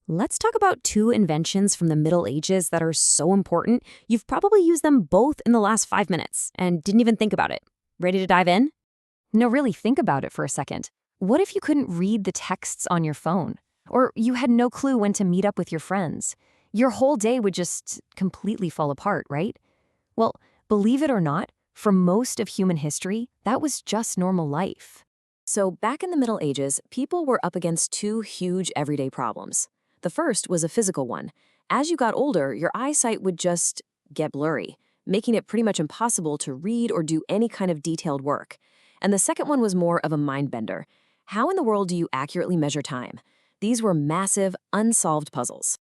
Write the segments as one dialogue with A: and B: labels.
A: Let's talk about two inventions from the Middle Ages that are so important, you've probably used them both in the last 5 minutes and didn't even think about it. Ready to dive in?
B: No, really, think about it for a second. What if you couldn't read the texts on your phone? Or you had no clue when to meet up with your friends? Your whole day would just completely fall apart, right? Well, believe it or not, for most of human history, that was just normal life.
A: So, back in the Middle Ages, people were up against two huge everyday problems. The first was a physical one. As you got older, your eyesight would just get blurry, making it pretty much impossible to read or do any kind of detailed work. And the second one was more of a mind bender. How in the world do you accurately measure time? These were massive, unsolved puzzles.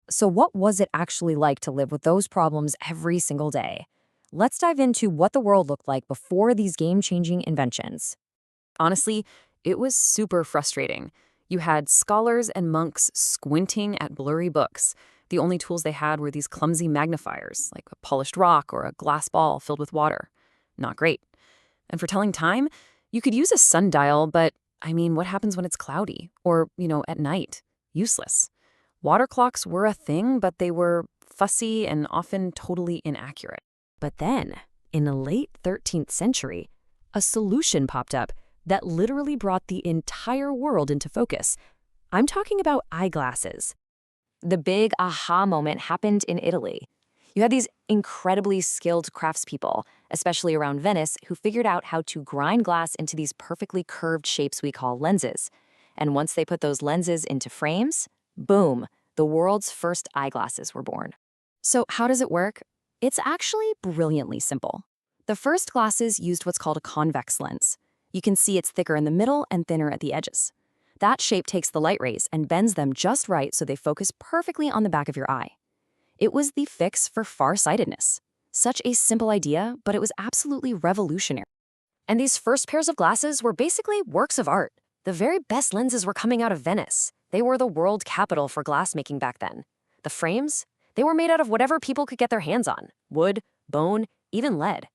B: So what was it actually like to live with those problems every single day? Let's dive into what the world looked like before these game-changing inventions.
C: Honestly, it was super frustrating. You had scholars and monks squinting at blurry books. The only tools they had were these clumsy magnifiers, like a polished rock or a glass ball filled with water. Not great. And for telling time, you could use a sundial, but I mean, what happens when it's cloudy? Or, at night? Useless. Water clocks were a thing, but they were fussy and often totally inaccurate.
A: But then, in the late 13th century, a solution popped up that literally brought the entire world into focus. I'm talking about eyeglasses. The big aha moment happened in Italy. You had these incredibly skilled craftspeople, especially around Venice, who figured out how to grind glass into these perfectly curved shapes we call lenses. And once they put those lenses into frames, boom, the world's first eyeglasses were born. So how does it work? It's actually brilliantly simple. The first glasses used what's called a convex lens. You can see it's thicker in the middle and thinner at the edges. That shape takes the light rays and bends them just right so they focus perfectly on the back of your eye. It was the fix for farsightedness. Such a simple idea, but it was absolutely revolutionary. And these first pairs of glasses were basically works of art. The very best lenses were coming out of Venice. They were the world capital for glassmaking back then. The frames? They were made out of whatever people could get their hands on. Wood, bone, even lead.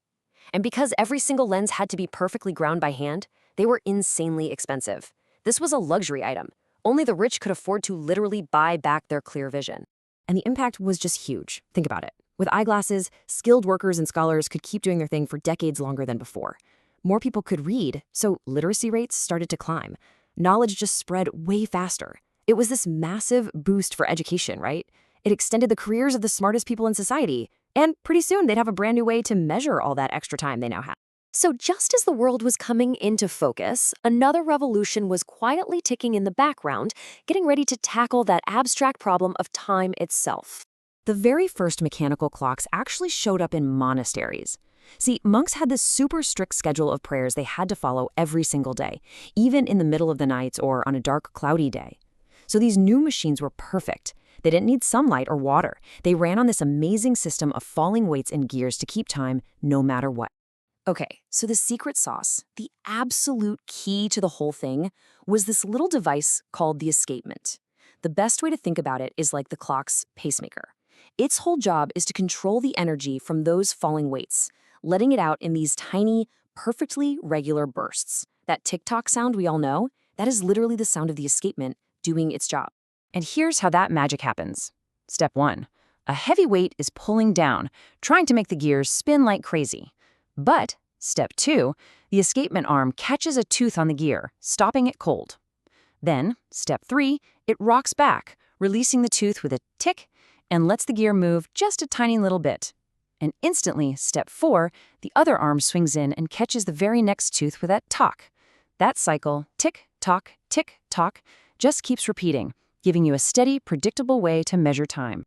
A: And because every single lens had to be perfectly ground by hand, they were insanely expensive. This was a luxury item. Only the rich could afford to literally buy back their clear vision. And the impact was just huge. Think about it. With eyeglasses, skilled workers and scholars could keep doing their thing for decades longer than before. More people could read, so literacy rates started to climb. Knowledge just spread way faster. It was this massive boost for education, right? It extended the careers of the smartest people in society. And pretty soon, they'd have a brand new way to measure all that extra time they now have. So just as the world was coming into focus, another revolution was quietly ticking in the background, getting ready to tackle that abstract problem of time itself. The very first mechanical clocks actually showed up in monasteries. See, monks had this super strict schedule of prayers they had to follow every single day, even in the middle of the night or on a dark, cloudy day. So these new machines were perfect. They didn't need sunlight or water. They ran on this amazing system of falling weights and gears to keep time no matter what. Okay, so the secret sauce, the absolute key to the whole thing, was this little device called the escapement. The best way to think about it is like the clock's pacemaker. Its whole job is to control the energy from those falling weights, letting it out in these tiny, perfectly regular bursts. That tick-tock sound we all know, that is literally the sound of the escapement doing its job.
C: And here's how that magic happens. Step 1. A heavy weight is pulling down, trying to make the gears spin like crazy. But, step 2, the escapement arm catches a tooth on the gear, stopping it cold. Then, step 3, it rocks back, releasing the tooth with a tick, and lets the gear move just a tiny little bit. And instantly, step 4, the other arm swings in and catches the very next tooth with that tock. That cycle, tick, tock, just keeps repeating, giving you a steady, predictable way to measure time.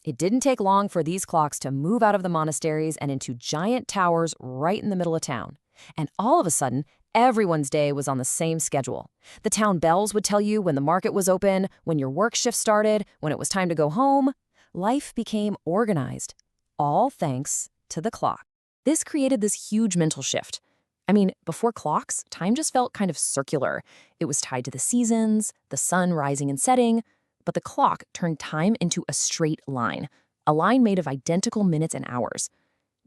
A: It didn't take long for these clocks to move out of the monasteries and into giant towers right in the middle of town. And all of a sudden, everyone's day was on the same schedule. The town bells would tell you when the market was open, when your work shift started, when it was time to go home. Life became organized, all thanks to the clock. This created this huge mental shift. I mean, before clocks, time just felt kind of circular. It was tied to the seasons, the sun rising and setting, but the clock turned time into a straight line, a line made of identical minutes and hours.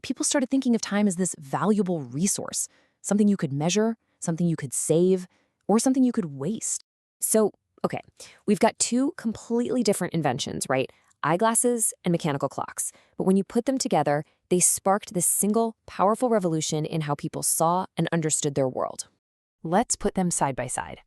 A: People started thinking of time as this valuable resource, something you could measure, something you could save, or something you could waste. So, Okay, we've got two completely different inventions, right? Eyeglasses and mechanical clocks. But when you put them together, they sparked this single, powerful revolution in how people saw and understood their world.
C: Let's put them side by side.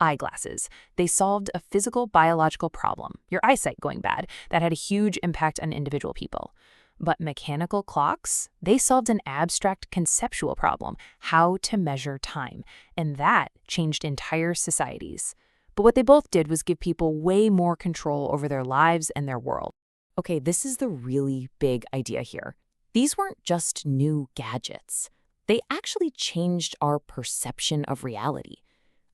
C: Eyeglasses. They solved a physical, biological problem, your eyesight going bad, that had a huge impact on individual people. But mechanical clocks, they solved an abstract conceptual problem, how to measure time, and that changed entire societies. But what they both did was give people way more control over their lives and their world.
A: Okay, this is the really big idea here. These weren't just new gadgets. They actually changed our perception of reality.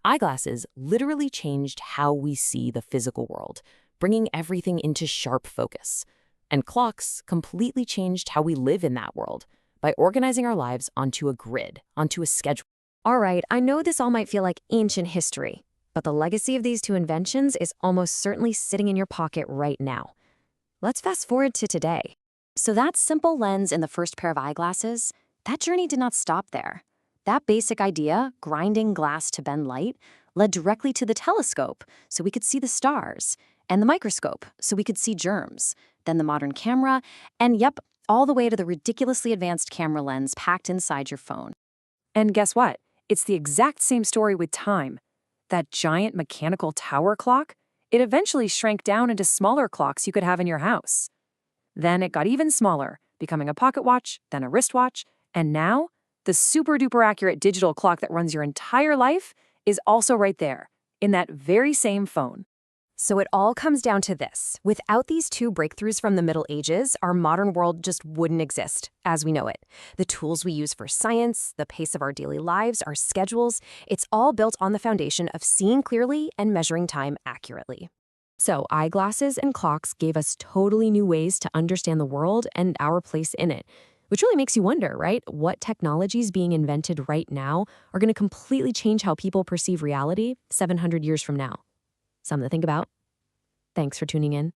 A: Eyeglasses literally changed how we see the physical world, bringing everything into sharp focus. And clocks completely changed how we live in that world by organizing our lives onto a grid, onto a schedule.
B: All right, I know this all might feel like ancient history, but the legacy of these two inventions is almost certainly sitting in your pocket right now. Let's fast forward to today. So that simple lens in the first pair of eyeglasses, that journey did not stop there. That basic idea, grinding glass to bend light, led directly to the telescope so we could see the stars, and the microscope so we could see germs, then the modern camera, and yep, all the way to the ridiculously advanced camera lens packed inside your phone.
C: And guess what? It's the exact same story with time. That giant mechanical tower clock, it eventually shrank down into smaller clocks you could have in your house. Then it got even smaller, becoming a pocket watch, then a wristwatch, and now the super-duper accurate digital clock that runs your entire life is also right there, in that very same phone.
A: So it all comes down to this. Without these two breakthroughs from the Middle Ages, our modern world just wouldn't exist as we know it. The tools we use for science, the pace of our daily lives, our schedules, it's all built on the foundation of seeing clearly and measuring time accurately. So eyeglasses and clocks gave us totally new ways to understand the world and our place in it, which really makes you wonder, right? What technologies being invented right now are going to completely change how people perceive reality 700 years from now? Something to think about. Thanks for tuning in.